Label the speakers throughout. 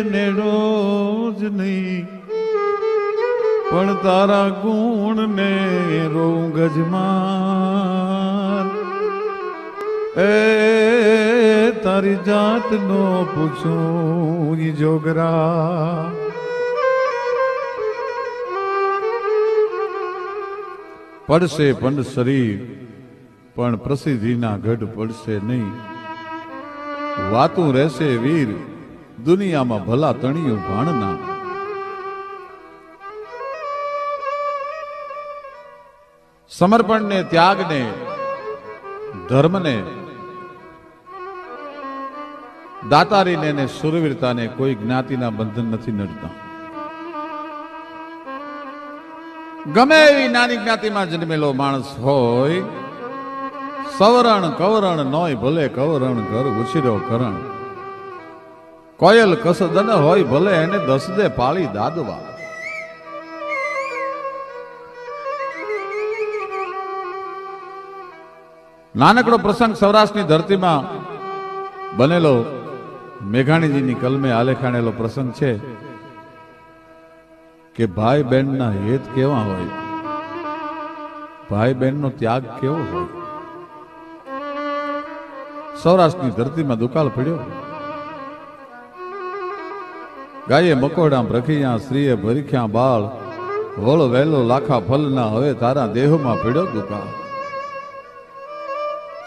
Speaker 1: નેડો જ નહીં પણ તારા ગુણ ને રોઉં ગજમાન એ તારી જાત નો પૂછું ઈ જોગરા પડશે પંડ શરીર પણ પ્રસિદ્ધિના ગઢ પડશે નહીં વાતું રહેશે વીર દુનિયામાં ભલા તણિયું ભાણના સમર્પણને ત્યાગને ધર્મને દાતારીને ને સુરવીરતાને કોઈ જ્ઞાતિના બંધન નથી નડતા ગમે એવી નાની જ્ઞાતિમાં જન્મેલો માણસ હોય સવરણ કવરણ નોય ભલે કવરણ ઘર ઉછીરો કરણ કોયલ કસદન હોય ભલે એને દસ દે પાળી દાદવા નાનકડો પ્રસંગ સૌરાષ્ટ્રની ધરતીમાં બનેલો મેઘાણીજીની કલમે આલેખાણેલો પ્રસંગ છે કે ભાઈ બહેનના હેત કેવા હોય ભાઈ બહેનનો ત્યાગ કેવો હોય સૌરાષ્ટ્રની ધરતીમાં દુકાળ પડ્યો ગાયે મકોડા રખિયા સ્ત્રીએ ભરીખ્યા બાળ વળ વહેલો લાખા ફલના હવે તારા દેહમાં પડ્યો દુકાળ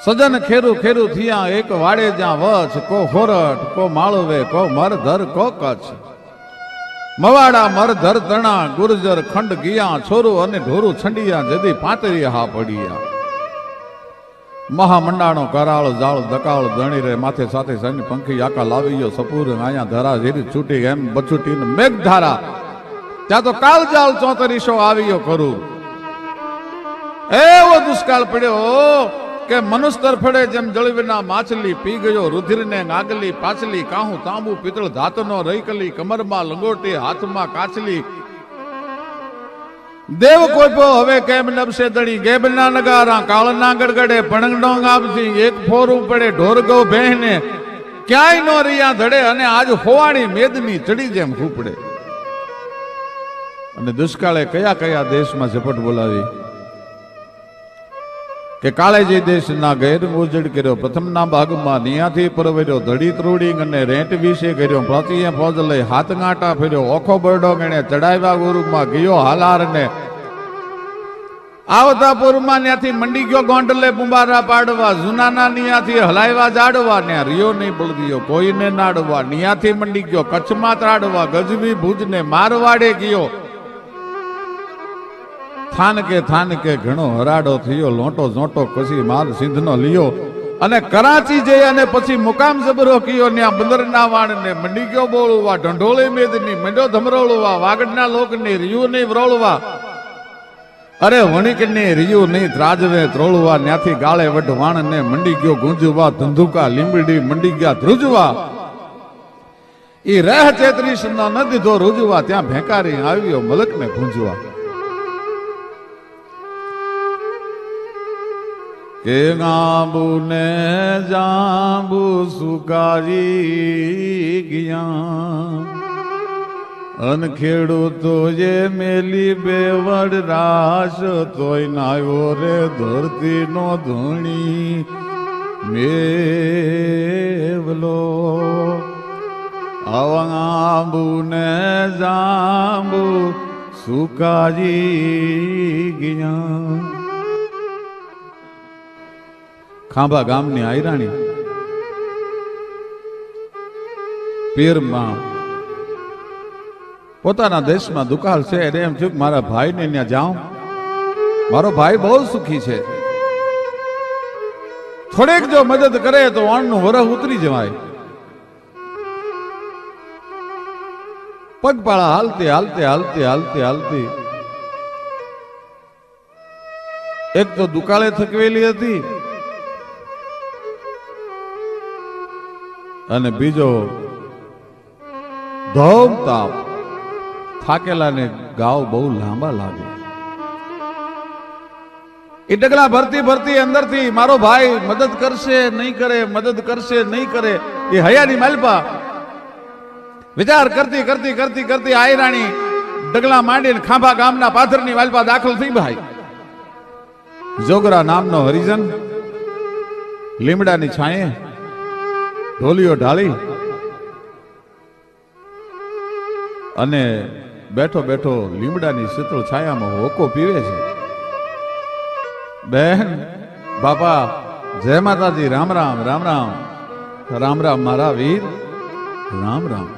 Speaker 1: સજન ખેરું ખેરું થિયા એક વાડે જ્યાં વચ કો ખોરટ કો માળવે કો મરધર કો કચ્છ મવાડા મરધર તણા ગુર્જર ખંડ ગયા છોરું અને ઢોરું છંડિયા જદી પાંતરી હા પડિયા મહામંડાણો કરાળ જાળ દકાળ દણી રે માથે સાથે સૈન્ય પંખી આકા લાવી ગયો સપૂર આયા ધરા ઝેરી છૂટી એમ બછૂટી મેઘ ધારા ત્યાં તો કાલ જાળ ચોતરીશો આવ્યો કરું એવો દુષ્કાળ પડ્યો કે મનુષ્ય તરફડે જેમ જળવીના માછલી પી ગયો રુધિરને નાગલી પાછલી કાહું તાંબુ પિત્તળ ધાતનો રહીકલી કમરમાં લંગોટી હાથમાં કાચલી દેવ કોઈપો હવે કેમ નબસે દણી ગેબના નગારા કાળના ગડગડે પણંગડો ગામથી એક ફોરું પડે ઢોરગો બહેને ક્યાંય નો રિયા ધડે અને આજ હોવાણી મેદની ચડી જેમ ખૂપડે અને દુષ્કાળે કયા કયા દેશમાં ઝપટ બોલાવી કે કાળેજી દેશના ગેર ઉજડ કર્યો પ્રથમના ભાગમાં નિયાથી પરવર્યો ધડી ત્રુડી અને રેન્ટ વિશે કર્યો પ્રતિએ ફોજ લઈ હાથ ગાંટા ફેર્યો ઓખો બરડો ગણે ચડાવ્યા ગુરુમાં ગયો હાલાર ને આવતા પૂરમાં ત્યાંથી મંડી ગયો ગોંડલે બુંબારા પાડવા જુનાના નિયાથી હલાવ્યા જાડવા ને રિયો નહીં બળદિયો કોઈને નાડવા નિયાથી મંડી ગયો કચ્છમાં ત્રાડવા ગજવી ભુજને મારવાડે ગયો થાનકે ઘણો હરાડો થયો લોટો ઝોટો કસી માર સિંધનો લિયો અને કરાચી જઈ અને પછી મુકામ જબરો કયો ત્યાં બંદરના વાણને મંડી ગયો બોળવા ઢંઢોળી મેદની મંડ્યો ધમરોળવા વાગડના લોકને રિયું નહીં વ્રોળવા અરે વણિકને રિયું નહીં ત્રાજવે ત્રોળવા ત્યાંથી ગાળે વઢવાણને મંડી ગયો ગુંજવા ધંધુકા લીંબડી મંડી ગયા ધ્રુજવા ઈ રેહ ચેત્રીસ ન દીધો રૂજવા ત્યાં ભેંકારી આવ્યો મલકને ભૂંજવા કે ગાંબુ ને જાંબુ સુકારી ગયા અન ખેડૂતો જે મેલી બેવડ રાસ તોય નાયો રે ધરતી નો ધૂણી મેવલો આવા ગાંબુ ને જાંબુ સુકારી ગયા ખાંભા ગામની આયરાણી પીરમાં પોતાના દેશમાં દુકાળ છે એટલે એમ થયું મારા ભાઈને ત્યાં જાઉં મારો ભાઈ બહુ સુખી છે થોડીક જો મદદ કરે તો વાણનું વરહ ઉતરી જવાય પગપાળા હાલતી હાલતી હાલતી હાલતી હાલતી એક તો દુકાળે થકવેલી હતી અને બીજો ધોમ તાપ થાકેલાને ગાવ બહુ લાંબા લાગે એ ડગલા ભરતી ભરતી અંદરથી મારો ભાઈ મદદ કરશે નહીં કરે મદદ કરશે નહીં કરે એ હયાની માલપા વિચાર કરતી કરતી કરતી કરતી આયરાણી ડગલા માંડીને ખાંભા ગામના પાથરની વાલપા દાખલ થઈ ભાઈ. જોગરા નામનો હરિજન લીમડાની છાંયે ઢોલીઓ ઢાળી અને બેઠો બેઠો લીમડાની શીતળ છાયામાં હોકો પીવે છે. બહેન બાપા જય માતાજી, રામ રામ રામ રામ રામ રામ મારા વીર, રામ રામ.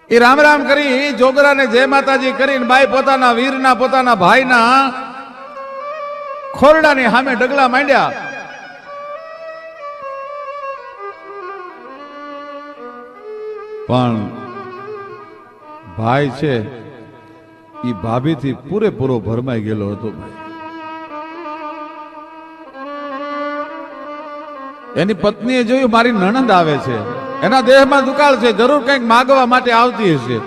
Speaker 1: એ રામ રામ કરી જોગરાને જય માતાજી કરીને બાઈ પોતાના વીરના પોતાના ભાઈના ખોરડાની સામે ડગલા માંડ્યા. પણ ભાઈ છે એ ભાભીથી પૂરેપૂરો ભરમાઈ ગયેલો હતો. ભાઈ એની પત્નીએ જોયું મારી નણંદ આવે છે, એના દેહમાં દુકાળ છે, જરૂર કંઈક માગવા માટે આવતી હશે.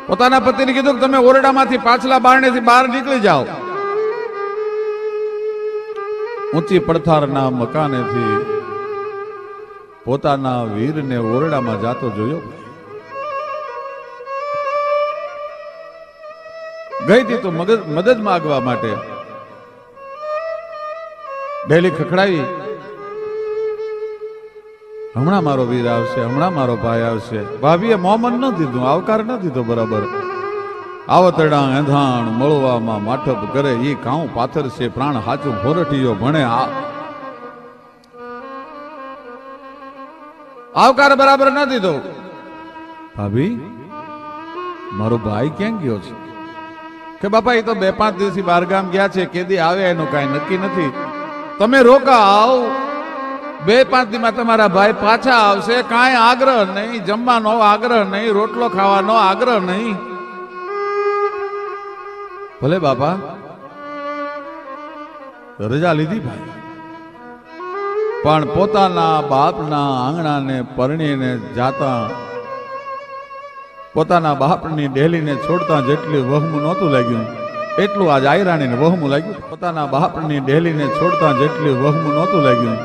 Speaker 1: પોતાના પતિને કીધું કે તમે ઓરડામાંથી પાછલા બારણેથી બહાર નીકળી જાઓ. ઊંચી પડથારના મકાનેથી પોતાના વીરને ઓરડામાં જાતો જોયો. ગઈ હતી તો મદદ માંગવા માટે. ડેલી ખખડાવી, હમણાં મારો વીર આવશે, હમણાં મારો ભાઈ આવશે. ભાભીએ મોમન ન દીધું, આવકાર ન દીધો બરાબર. આવતડા એંધાણ મળવામાં માઠપ કરે ઈ કાઉ પાથર છે, પ્રાણ હાચું ફોરઠીયો ભણે. આવકાર બરાબર ન દીધો. ભાભી મારો ભાઈ ક્યાં ગયો છે? કે બાપા એ તો 2-5 દિવસથી બહારગામ ગયા છે, કેદી આવે એનું કઈ નક્કી નથી. તમે રોકાવ, 2-5 દિવસમાં તમારા ભાઈ પાછા આવશે. કાંઈ આગ્રહ નહીં, જમવાનો આગ્રહ નહીં, રોટલો ખાવાનો આગ્રહ નહીં. ભલે બાપા, રજા લીધી ભાઈ. પણ પોતાના બાપના આંગણાને પરણીને જાતા, પોતાના બાપની ડેલીને છોડતા જેટલું વહમું નહોતું લાગ્યું એટલું આજ આયરાણીને વહમું લાગ્યું. પોતાના બાપની ડેલીને છોડતા જેટલું વહમું નહોતું લાગ્યું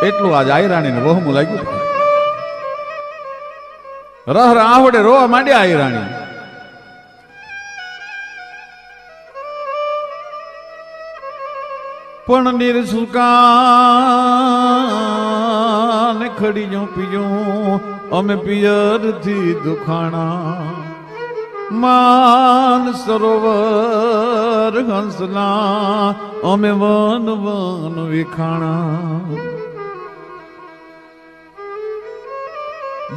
Speaker 1: એટલું આજ આયરાણીને વહમું લાગ્યું. રહ આવડે રોવા માંડ્યા આયરાણી. પણ નિરસુકાન ખડીજો પીજો અમે પિયરથી દુખાણા. માન સરોવર હંસલા અમે વન વન વિખાણા.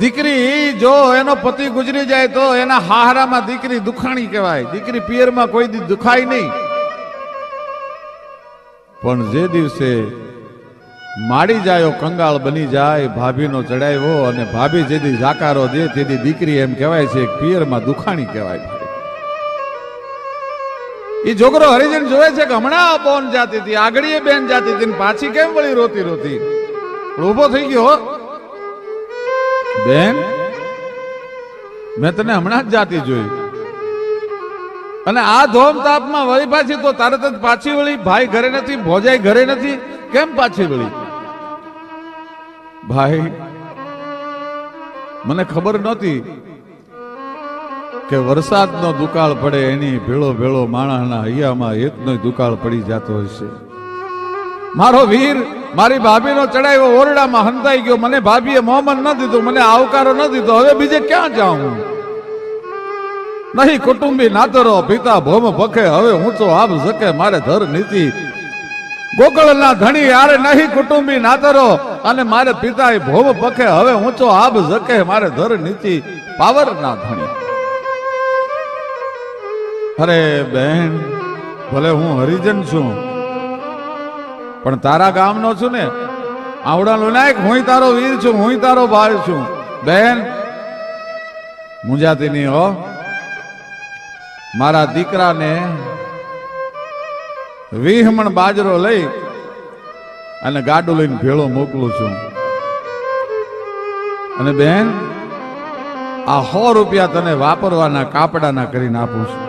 Speaker 1: દીકરી જો એનો પતિ ગુજરી જાય તો એના હાહરામાં દીકરી દુખાણી કહેવાય. દીકરી પિયરમાં કોઈ દી દુખાય નહીં. પણ જે દિવસે માડી જાય, કંગાળ બની જાય, ભાભીનો ચડાવ્યો અને ભાભી જેથી જાકારો દે તેથી દીકરી એમ કહેવાય છે પિયરમાં દુખાણી કહેવાય. એ છોકરો હરિજન જોવે છે કે હમણાં બોન જાતી હતી, આગળીએ બેન જાતી હતી, પાછી કેમ વળી રોતી રોતી ઉભો થઈ ગયો. બેન મેં તને હમણાં જ જાતી જોઈ અને આ ધોમ તાપમાં વળી પાછી તો તરત જ પાછી વળી. ભાઈ ઘરે નથી, ભોજાઈ ઘરે નથી, કેમ પાછી વળી? ભાઈ મને ખબર નહોતી કે વરસાદનો દુકાળ પડે એની ભેળો ભેળો માણસના હૈયામાં એકનો દુકાળ પડી જતો હશે. મારો વીર મારી ભાભીનો ચડાવ્યો ઓરડામાં હંતાઈ ગયો. મને ભાભીએ મોહમન ન દીધું, મને આવકારો ન દીધો. હવે બીજે ક્યાં જાઉં? નહીં કુટુંબી નાતરો પિતા ભોમ ભખે હવે ઊંચો આબ શકે મારે ધર નીતિ. ગોકળના ધણી યારે નહીં કુટુંબી નાતરો અને મારે પિતા ભોમ ભખે હવે ઊંચો આબ શકે મારે ધર નીતિ. પાવરના ધણી. અરે બેન, ભલે હું હરિજન છું પણ તારા ગામનો છું ને. આવડાનો નાયક હું તારો વીર છું, હું તારો ભાઈ છું. બેન મુંજાતી નહીં હો. મારા દીકરાને 20 મણ બાજરો લઈ અને ગાડું લઈને ભેળો મોકલું છું. અને બેન આ 100 રૂપિયા તને વાપરવાના કાપડાના કરીને આપું છું.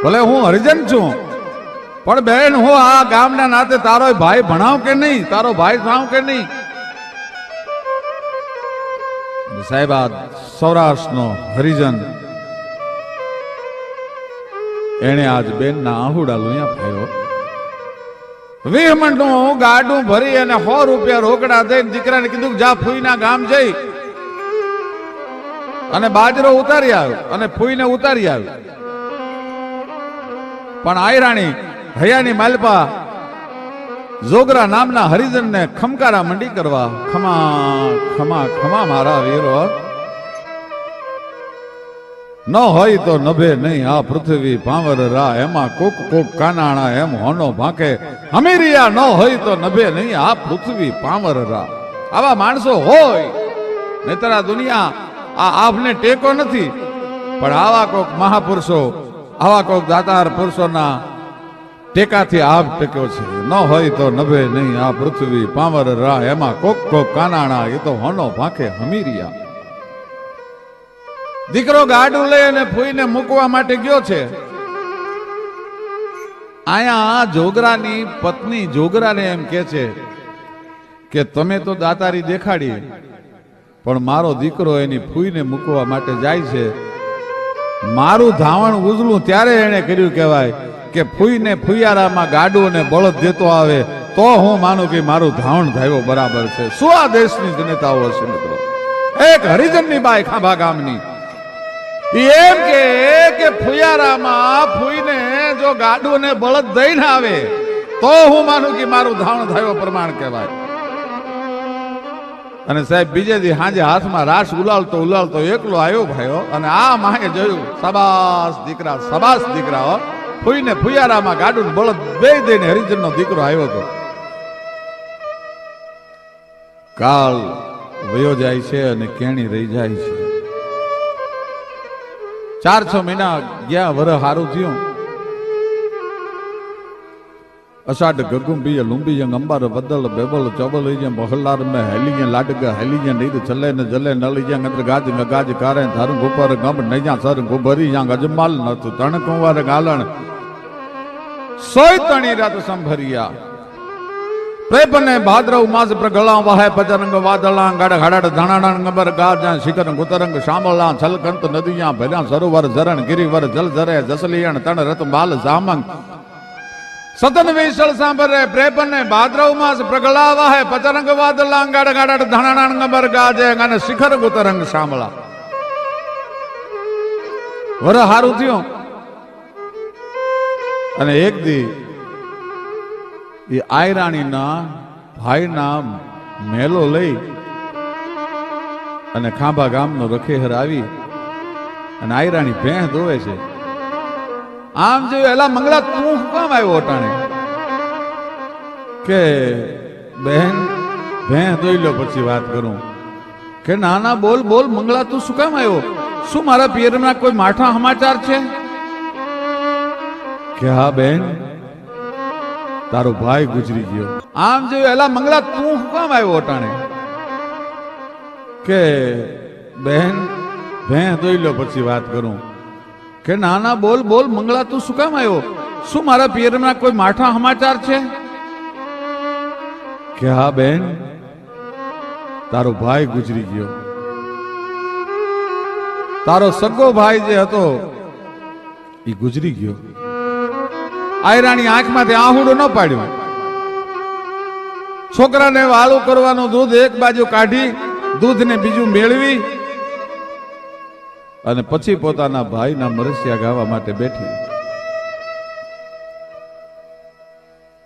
Speaker 1: ભલે હું હરિજન છું પણ બેન હું આ ગામના નાતે તારો ભાઈ ભણાવ કે નહીં, તારો ભાઈ થાવ કે નહીં? સાહેબ આ સૌરાષ્ટ્રનો હરિજન એને આજ બેનના આહુડા લુયા ફાયો. 20 મણનું ગાડું ભરી અને 100 રૂપિયા રોકડા દઈને દીકરાને કીધું કે જા ફૂઈના ગામ જઈ અને બાજરો ઉતારી આવ્યો અને ફૂઈને ઉતારી આવ્યો. પણ આયરાણી હૈયાની માલપા જોગરા નામના હરિજનને ખમકારા મંડી કરવા. ખમા ખમા ખમા મારા વીરો, ન હોય તો નભે નહીં આ પૃથ્વી પાંવર રા, એમાં કોક કોક કાનાણા એમ હોનો ભાંકે હમીરિયા. ન હોય તો નભે નહીં આ પૃથ્વી પાંવર રા. આવા માણસો હોય નહીતર આ દુનિયા આ આપને ટેકો નથી. પણ આવા કોક મહાપુરુષો, આવા કોક દાતાર પુરુષોના ટેકાથી આપ ટક્યો છે. ન હોય તો નભે નહીં આ પૃથ્વી પાંવર રા, એમાં કોક કોક કાનાણા એ તો હોનો ભાંકે હમીરિયા. દીકરો ગાડું લઈ અને ફૂઈને મૂકવા માટે ગયો છે. આયા જોગરાની પત્ની જોગરાને એમ કે છે કે તમે તો દાતારી દેખાડી, પણ મારો દીકરો એની ફૂઈને મૂકવા માટે જાય છે. મારું ધાવણ ઉજળું ત્યારે એને કર્યું કહેવાય કે ફૂઈને ફૂયારામાં ગાડું અને બળદ દેતો આવે તો હું માનું કે મારું ધાવણ ધાવ્યો બરાબર છે. શું આ દેશની જનતાઓ હશે મિત્રો? એક હરિજનની બાઈ ખાંભા ગામની એમ કે ફુયારામાં ફૂઈને જો ગાડું ને બળદ દઈને આવે તો હું માનું કે મારું ધાવણ થયો પ્રમાણ કહેવાય. અને સાહેબ બીજે દી હાજે હાથમાં રાસ ઉલાળતો એકલો આવ્યો ભાઈઓ. અને આ માએ જોયું, સબાસ દીકરા ફૂઈને ફુયારામાં ગાડું બળદ બે દઈને હરિજનનો દીકરો આવ્યો હતો. કાળ વયો જાય છે અને કેણી રહી જાય છે. 4-6 મહિના ગયા, વર હારું થયું. અષાઢ ગગુંબી લુંબી અંબાર બદલ બેબલ ચોબલ બહલાર મે હેલી લાડગ હેલી નીર ચલે ને જલે નલી અંત્ર ગાજ ગાજ કારે ધર ગુપર ગમ નૈયા સર ગુભરી યાં ગજમાલ નતું તણ કુંવર ગાલણ સોય તણી રાત સંભરિયા. પ્રેપને ભાદ્રવ માસ પ્રગળા વાહે પચરંગ વાદળા ગાડ હાડ ધાણાણ ગબર ગાજા શિખર ગુતરંગ શામળા છલકંત નદીયા ભર્યા સરોવર ઝરણ ગિરિવર જલ ઝરે જસલિયણ તણ રત બાલ જામંગ સતન વિશળ સાંભરે. પ્રેપને ભાદ્રવ માસ પ્રગળા વાહે પચરંગ વાદળા ગાડ હાડ ધાણાણ ગબર ગાજે અને શિખર ગુતરંગ શામળા. વર હારું થયું. અને એક દી એ આયરાણીના ભાઈના મેલો લઈ અને ખાંભા ગામનો રખેહર આવી અને આયરાણી ભેંસ દોવે છે. આમ જોયું, એલા મંગળા તું કામ આવ્યો અટાણે? કે બહેન ભેંસ દોઈ લો પછી વાત કરું. કે ના બોલ મંગળા તું શું કામ આવ્યો? શું મારા પિયરના કોઈ માઠા સમાચાર છે? કે હા બેન, તારો ભાઈ ગુજરી ગયો. આમ જોયું, એલા મંગળા તું કામ આવ્યો અટાણે? કે બહેન ભેંસ દોઈ લો પછી વાત કરું. કે ના બોલ મંગળા તું શું કામ આવ્યો? શું મારા પિયરના કોઈ માઠા સમાચાર છે? કે હા બેન, તારો ભાઈ ગુજરી ગયો. તારો સગો ભાઈ જે હતો એ ગુજરી ગયો. આયરાણી આંખમાંથી આહુડું ન પાડ્યું. છોકરાને વાળું કરવાનું દૂધ એક બાજુ કાઢી દૂધને બીજું મેળવી અને પછી પોતાના ભાઈના મરસિયા ગાવા માટે બેઠી.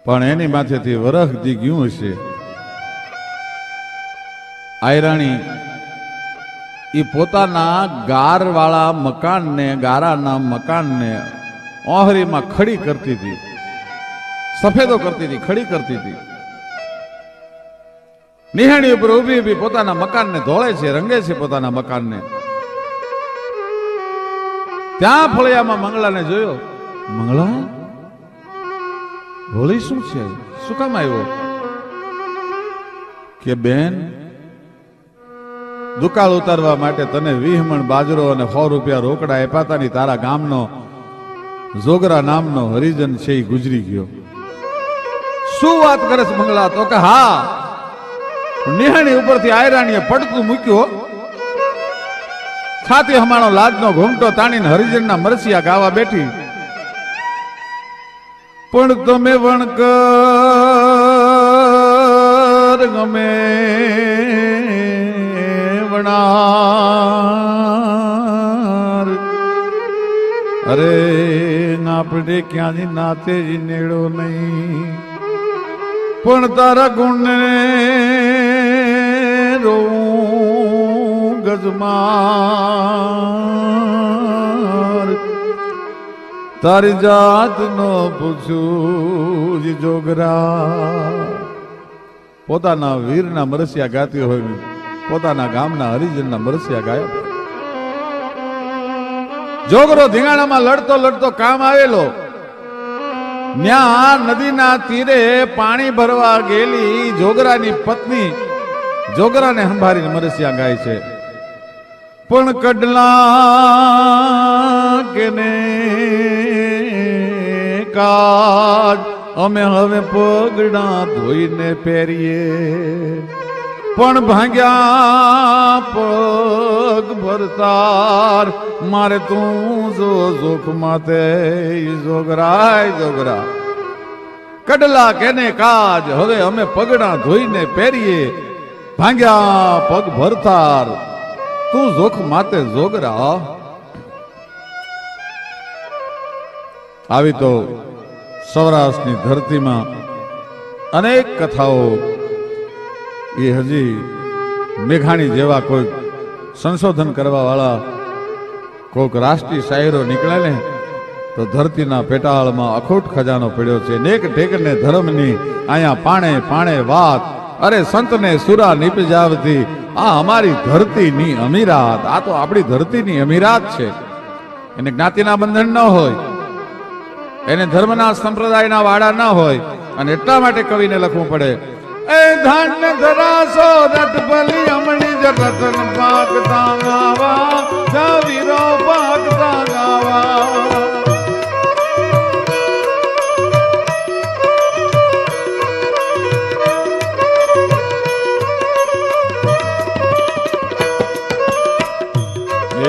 Speaker 1: પણ એની માથેથી વરખ દી ગયું હશે. આયરાણી એ પોતાના ગારવાળા મકાનને, ગારાના મકાનને ઓહરીમાં ખડી કરતી હતી, સફેદો કરતી હતી, ખડી કરતી હતી. નિહાણી ઉપર ઉભી પોતાના મકાનને ધોળે છે, રંગે છે પોતાના મકાનને. ત્યાં ફળિયામાં મંગળાને જોયો. મંગળા, હોળી શું છે? શું કામ આવ્યો? કે બેન, દુકાળ ઉતારવા માટે તને 20 મણ બાજરો અને 100 રૂપિયા રોકડા આપ્યા હતા ને તારા ગામનો જોગરા નામનો હરિજન છે એ ગુજરી ગયો. શું વાત કરે છે મંગળા? તો કે હા. નિહાણી ઉપરથી આયરાણીએ પડતું મૂક્યો છાતી હમાણો લાજનો ઘૂમટો તાણીને હરિજનના મરસિયા ગાવા બેઠી. પણ તમે વણકર ગમે વણાર અરે આપણે ક્યાંથી નાતે જ નેડો નહીં પણ તારા ગુણને રોવું ગજમાર તારી જાત નો પૂછું જોગરા. પોતાના વીરના મરસિયા ગાતી હોય, પોતાના ગામના હરિજનના મરસિયા ગાયા. જોગરો ધીંગાણામાં લડતો લડતો કામ આવેલો. ન્યા નદીના તીરે પાણી ભરવા ગયેલી જોગરાની પત્ની જોગરાને સંભાળીને મરસિયા ગાય છે. પણ કડલા કેને કાજ અમે હવે પગડા ધોઈને પહેરીએ પણ ભાગ્યા પગ ભરતાર મારે તું જો જોખ માતે જોગરાય જોગરા. કડલા કેને કાજ હવે અમે પગડા ધોઈને પહેરીએ ભાગ્યા પગ ભરતાર તું જોખ માતે જોગરા. આવી તો સૌરાષ્ટ્રની ધરતીમાં અનેક કથાઓ એ હજી મેઘાણી જેવા કોઈ સંશોધન કરવા વાળા કોઈક રાષ્ટ્રીય શાયરો નીકળે ને તો ધરતીના પેટાળમાં અખૂટ ખજાનો પડ્યો છે. નેક ટેકને ધર્મની અહીંયા પાણે પાણે વાત અરે સંતને સુરા નીપજાવતી આ અમારી ધરતીની અમીરાત. આ તો આપણી ધરતીની અમીરાત છે. એને જ્ઞાતિના બંધન ન હોય, એને ધર્મના સંપ્રદાયના વાડા ન હોય અને એટલા માટે કવિને લખવું પડે. એ ધાન્ય ધરાસો રટભલી અમણી જ રતન પાકતા ગાવા જાવીરો પાકતા ગાવા.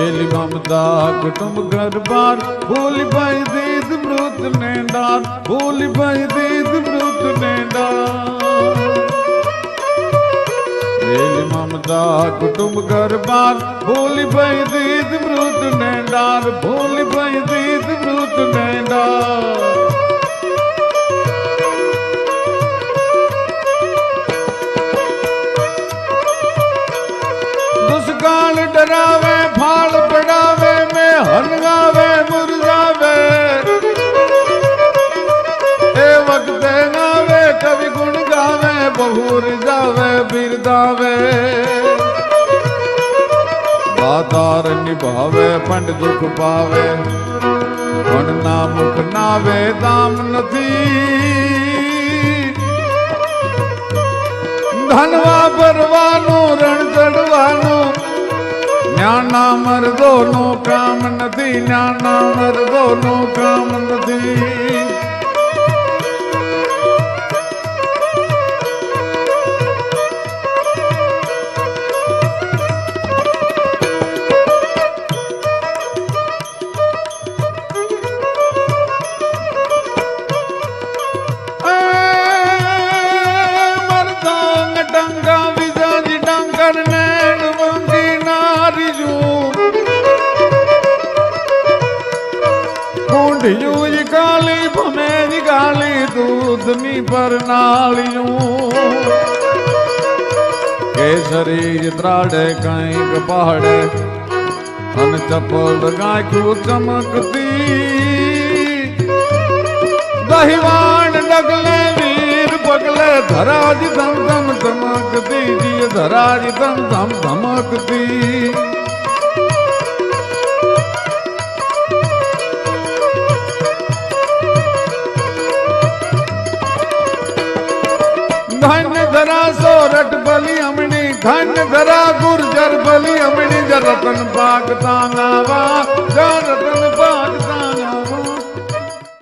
Speaker 1: એલી મમતા કુટુંબ ઘર બાર ભૂલી ભાઈ દીદ મૃત ને ડાર ભૂલી ભાઈ દીદ મૃત ને ડાર. એલી મમતા કુટુંબ ઘર બાર ભૂલી ભાઈ દીદ મૃત ને ડાર ભૂલી ભાઈ દીદ મૃત ને ડાર. દુષ્કાળ ડરાવે ફાળ પડાવે મેં હનગાવે મુરઝાવે એ વખતે ગાવે કવિ ગુણ ગાવે બહુર જાવે બિરદાવે. દાતાર નિભાવે પંડ દુઃખ પાવે પણ ના મુખ નાવે દામ નથી. ધનવા ભરવાનું રણ ચડવાનું જ્ઞાના મરદો નું કામ નથી જ્ઞાના મરદો નું કામ નથી. કાલી ભમેરી ગાલી દૂધની પરનાળિયું કેસરી ત્રાડે કંઈક પહાડે અને ચપલ ગાંખ્યું ચમકતી. દહીવાણ ડગલે વીર પગલે ધરાજ ધમ ધમ ધમકતી જીય ધરાજ ધમ ધમ ધમકતી. ધન્ય ધરા સોરઠ ભલી અમણી ધન્ય ધરા ગુર્જર ભલી અમણી જ રતન પાકતા ગાવા રતન